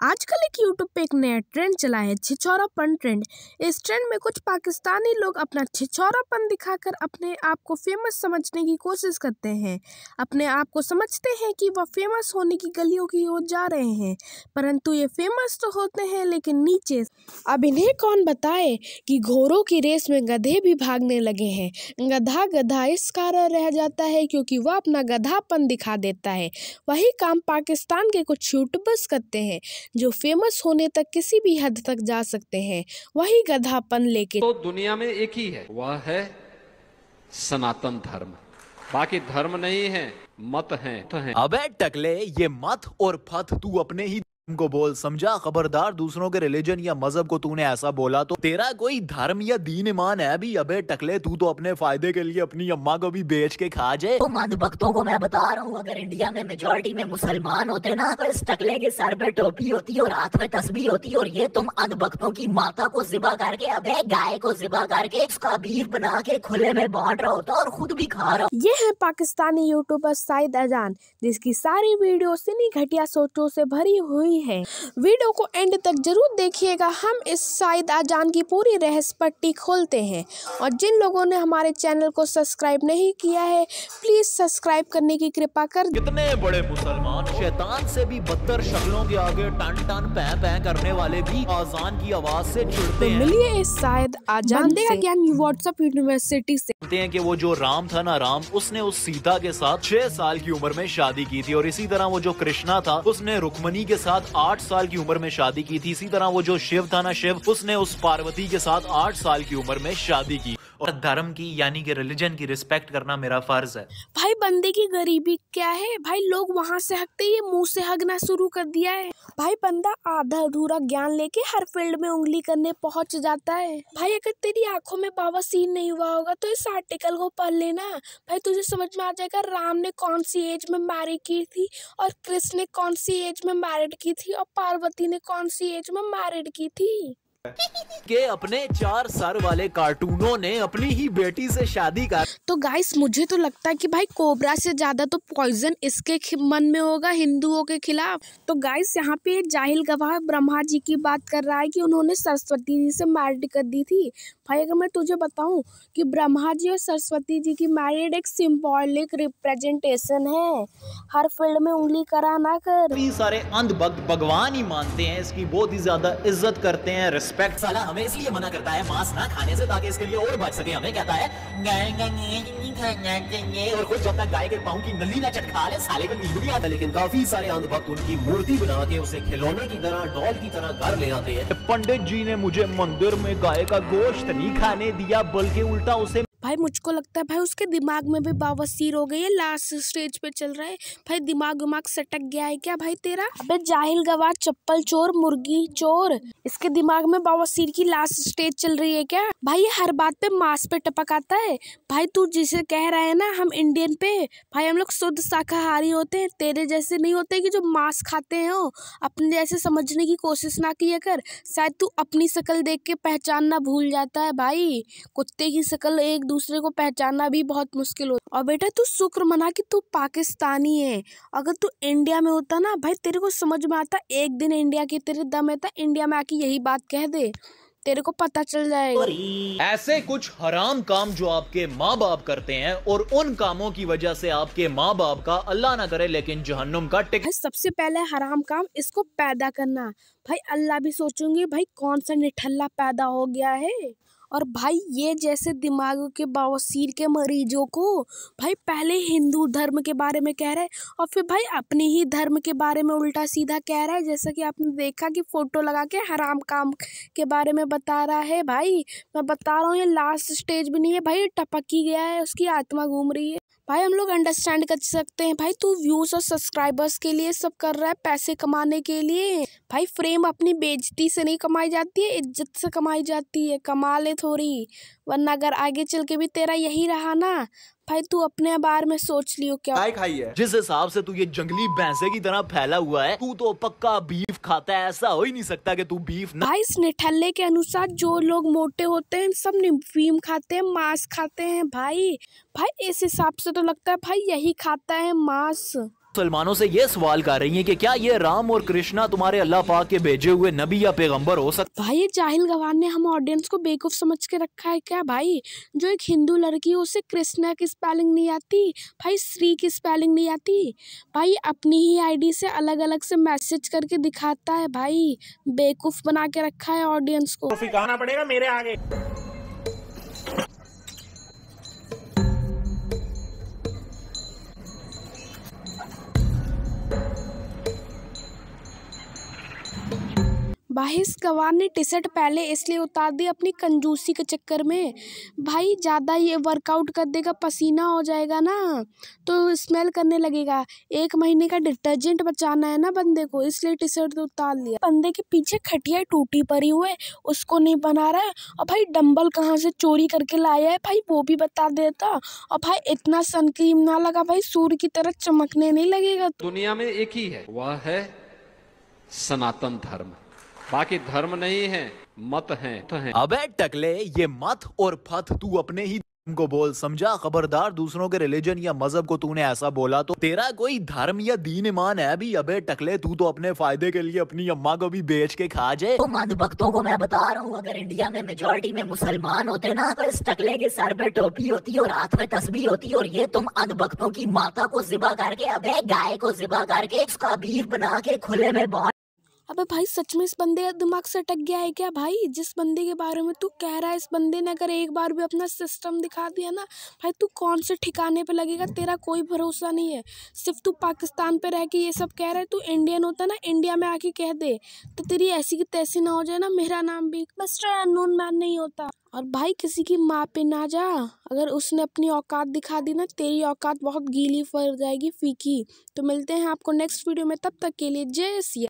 आजकल एक यूट्यूब पे एक नया ट्रेंड चला है, छिछोरापन ट्रेंड। इस ट्रेंड में कुछ पाकिस्तानी लोग अपना छिछोरापन दिखाकर अपने आप को फेमस समझने की कोशिश करते हैं। अपने आप को समझते हैं कि वह फेमस होने की गलियों की ओर जा रहे हैं, परंतु ये फेमस तो होते हैं लेकिन नीचे। अब इन्हें कौन बताए कि घोड़ों की रेस में गधे भी भागने लगे हैं। गधा गधा इस कारण रह जाता है क्योंकि वह अपना गधापन दिखा देता है। वही काम पाकिस्तान के कुछ यूट्यूबर्स करते हैं जो फेमस होने तक किसी भी हद तक जा सकते हैं, वही गधापन लेके। तो दुनिया में एक ही है, वह है सनातन धर्म। बाकी धर्म नहीं है, मत हैं। अबे टकले, ये मत और फत तू अपने ही को बोल, समझा? खबरदार दूसरों के रिलीजन या मजहब को तूने ऐसा बोला तो तेरा कोई धर्म या दीन ईमान है भी? अबे टकले, तू तो अपने फायदे के लिए अपनी अम्मा को भी बेच के खा जाए। तो अंधभक्तों को मैं बता रहा हूँ, अगर इंडिया में मेजोरिटी में मुसलमान होते ना तो इस टकले के सर पे टोपी होती और हाथ में तस्बीह होती, और ये तुम अंधभक्तों की माता को ज़िबा करके, अबे गाय को ज़िबा करके उसका बीफ बना के खुले में बांट रहा होता और खुद भी खा रहा। ये है पाकिस्तानी यूट्यूबर साइद अजान, जिसकी सारी वीडियो इन्हीं घटिया सोचों से भरी हुई है। वीडियो को एंड तक जरूर देखिएगा, हम इस साइद अजान की पूरी रहस्य पट्टी खोलते हैं। और जिन लोगों ने हमारे चैनल को सब्सक्राइब नहीं किया है, प्लीज सब्सक्राइब करने की कृपा कर। कितने बड़े मुसलमान शैतान से भी बदतर शक्लों के आगे टन टन पै पै करने वाले भी आजान की आवाज से चिढ़ते हैं। मिलिए इस साइद अजान का ज्ञान व्हाट्सएप यूनिवर्सिटी से। हैं कि वो जो राम था ना, राम, उसने उस सीता के साथ 6 साल की उम्र में शादी की थी, और इसी तरह वो जो कृष्णा था उसने रुक्मणी के साथ 8 साल की उम्र में शादी की थी। इसी तरह वो जो शिव था ना, शिव, उसने उस पार्वती के साथ 8 साल की उम्र में शादी की। और धर्म की यानी कि रिलीजन की रिस्पेक्ट करना मेरा फर्ज है। भाई बंदे की गरीबी क्या है भाई, लोग वहाँ से हकते ही मुंह से हगना शुरू कर दिया है। भाई बंदा आधा अधूरा ज्ञान लेके हर फील्ड में उंगली करने पहुंच जाता है। भाई अगर तेरी आंखों में बवासीर नहीं हुआ होगा तो इस आर्टिकल को पढ़ लेना, भाई तुझे समझ में आ जाएगा राम ने कौन सी एज में मैरिज की थी और कृष्ण ने कौन सी एज में मैरिड की थी और पार्वती ने कौन सी एज में मैरिड की थी। के अपने 4 सर वाले कार्टूनों ने अपनी ही बेटी से शादी कर। तो गाइस मुझे तो लगता है कि भाई कोबरा से ज्यादा तो पॉइजन इसके मन में होगा हिंदुओं के खिलाफ। तो गाइस यहाँ पे जाहिल गवाह ब्रह्मा जी की बात कर रहा है कि उन्होंने सरस्वती जी से मैरिड कर दी थी। भाई अगर मैं तुझे बताऊं कि ब्रह्मा जी और सरस्वती जी की मैरिड एक सिंबॉलिक रिप्रेजेंटेशन है, हर फील्ड में उंगली करा ना कर। सारे अंधभक्त भगवान ही मानते हैं, इसकी बहुत ही ज्यादा इज्जत करते हैं, रिस्पेक्ट। साला हमें इसलिए मना करता है मांस ना खाने से ताकि इसके लिए और बच सके। हमें कहता है और खुद जब तक गाय के पाँव की नली ना चटका ले साले को नींद नहीं आता। लेकिन काफी सारे अंधभक्त उनकी मूर्ति बना के उसे खिलौने की तरह, डॉल की तरह घर ले आते हैं। पंडित जी ने मुझे मंदिर में गाय का गोश्त नहीं खाने दिया, बल्कि उल्टा उसे। भाई मुझको लगता है भाई उसके दिमाग में भी बवासीर हो गई है, लास्ट स्टेज पे चल रहा है। भाई दिमाग सटक गया है क्या भाई तेरा? अबे जाहिल गवार, चप्पल चोर, मुर्गी चोर, इसके दिमाग में बवासीर की लास्ट स्टेज चल रही है क्या? भाई ये हर बात पे मांस पे टपक आता है। भाई तू जिसे कह रहा है ना हम इंडियन पे, भाई हम लोग शुद्ध शाकाहारी होते हैं, तेरे जैसे नहीं होते कि जो मांस खाते हो। अपने जैसे समझने की कोशिश ना किया कर, शायद तू अपनी शक्ल देख के पहचानना भूल जाता है। भाई कुत्ते की शक्ल एक दूसरे को पहचानना भी बहुत मुश्किल होता। और बेटा तू शुक्र मना कि तू पाकिस्तानी है, अगर तू इंडिया में होता ना भाई तेरे को समझ में आता। एक दिन इंडिया की तेरे दम है, इंडिया में आके यही बात कह दे, तेरे को पता चल जाएगा। ऐसे कुछ हराम काम जो आपके माँ बाप करते हैं, और उन कामों की वजह से आपके माँ बाप का, अल्लाह ना करे लेकिन जहन्नुम का टिक। सबसे पहले हराम काम इसको पैदा करना। भाई अल्लाह भी सोचूंगी भाई कौन सा निठल्ला पैदा हो गया है। और भाई ये जैसे दिमाग के बवासीर के मरीजों को भाई पहले हिंदू धर्म के बारे में कह रहे हैं और फिर भाई अपने ही धर्म के बारे में उल्टा सीधा कह रहा है। जैसा कि आपने देखा कि फोटो लगा के हराम काम के बारे में बता रहा है। भाई मैं बता रहा हूँ ये लास्ट स्टेज भी नहीं है भाई, टपक ही गया है, उसकी आत्मा घूम रही है। भाई हम लोग अंडरस्टैंड कर सकते हैं भाई तू व्यूज और सब्सक्राइबर्स के लिए सब कर रहा है, पैसे कमाने के लिए। भाई फ्रेम अपनी बेइज्जती से नहीं कमाई जाती है, इज्जत से कमाई जाती है। कमा ले थोड़ी, वरना अगर आगे चल के भी तेरा यही रहा ना भाई तू अपने बारे में सोच लियो क्या खाई है। जिस हिसाब से तू ये जंगली भैंसे की तरह फैला हुआ है, तू तो पक्का बीफ खाता है। ऐसा हो ही नहीं सकता कि तू बीफ ना। भाई इस निठल्ले के अनुसार जो लोग मोटे होते हैं सब निफीम खाते हैं, मांस खाते हैं। भाई इस हिसाब से तो लगता है भाई यही खाता है मांस। मुसलमानों से ये सवाल कर रही हैं कि क्या ये राम और कृष्णा तुम्हारे अल्लाह पाक के भेजे हुए नबी या पैगंबर हो सकते? भाई ये जाहिल गवार ने हम ऑडियंस को बेवकूफ समझ के रखा है क्या भाई? जो एक हिंदू लड़की है उसे कृष्णा की स्पेलिंग नहीं आती, भाई श्री की स्पेलिंग नहीं आती, भाई अपनी ही आईडी से अलग अलग से मैसेज करके दिखाता है भाई, बेवकूफ बना के रखा है ऑडियंस को। सिखाना पड़ेगा मेरे आगे। भाई इस गवार ने टी शर्ट पहले इसलिए उतार दी अपनी कंजूसी के चक्कर में। भाई ज़्यादा ये वर्कआउट कर देगा, पसीना हो जाएगा ना तो स्मेल करने लगेगा। 1 महीने का डिटर्जेंट बचाना है ना बंदे को, इसलिए टी शर्ट उतार लिया। बंदे के पीछे खटिया टूटी पड़ी हुई, उसको नहीं बना रहा है। और भाई डंबल कहाँ से चोरी करके लाया है भाई वो भी बता देता। और भाई इतना सनक्रीम ना लगा भाई, सूर्य की तरह चमकने नहीं लगेगा। दुनिया में एक ही है, वह है सनातन धर्म। बाकी धर्म नहीं है, मत हैं। अबे टकले, ये मत और फत तू अपने ही धर्म को बोल, समझा? खबरदार दूसरों के रिलीजन या मजहब को तूने ऐसा बोला तो तेरा कोई धर्म या दीन ईमान है भी? अबे टकले, तू तो अपने फायदे के लिए अपनी अम्मा को भी बेच के खा जाए। तुम अंधभक्तों को मैं बता रहा हूँ, अगर इंडिया में मेजोरिटी में मुसलमान होते ना तो इस टकले के सर पे टोपी होती और हाथ में तस्बीह होती, और ये तुम अंधभक्तों की माता को ज़िबा करके, अबे गाय को ज़िबा करके उसका बीफ बना के खुले में बहुत। अबे भाई सच में इस बंदे का दिमाग से अटक गया है क्या भाई? जिस बंदे के बारे में तू कह रहा है, इस बंदे ने अगर एक बार भी अपना सिस्टम दिखा दिया ना भाई, तू कौन से ठिकाने पे लगेगा, तेरा कोई भरोसा नहीं है। सिर्फ तू पाकिस्तान पे रह के ये सब कह रहा है, तू इंडियन होता ना, इंडिया में आके कह दे तो तेरी ऐसी की तैसी ना हो जाए ना, मेरा नाम भी मिस्टर अननोन मैन नहीं होता। और भाई किसी की माँ पे ना जा, अगर उसने अपनी औकात दिखा दी ना, तेरी औकात बहुत गीली पड़ जाएगी, फीकी। तो मिलते हैं आपको नेक्स्ट वीडियो में, तब तक के लिए जय सिया।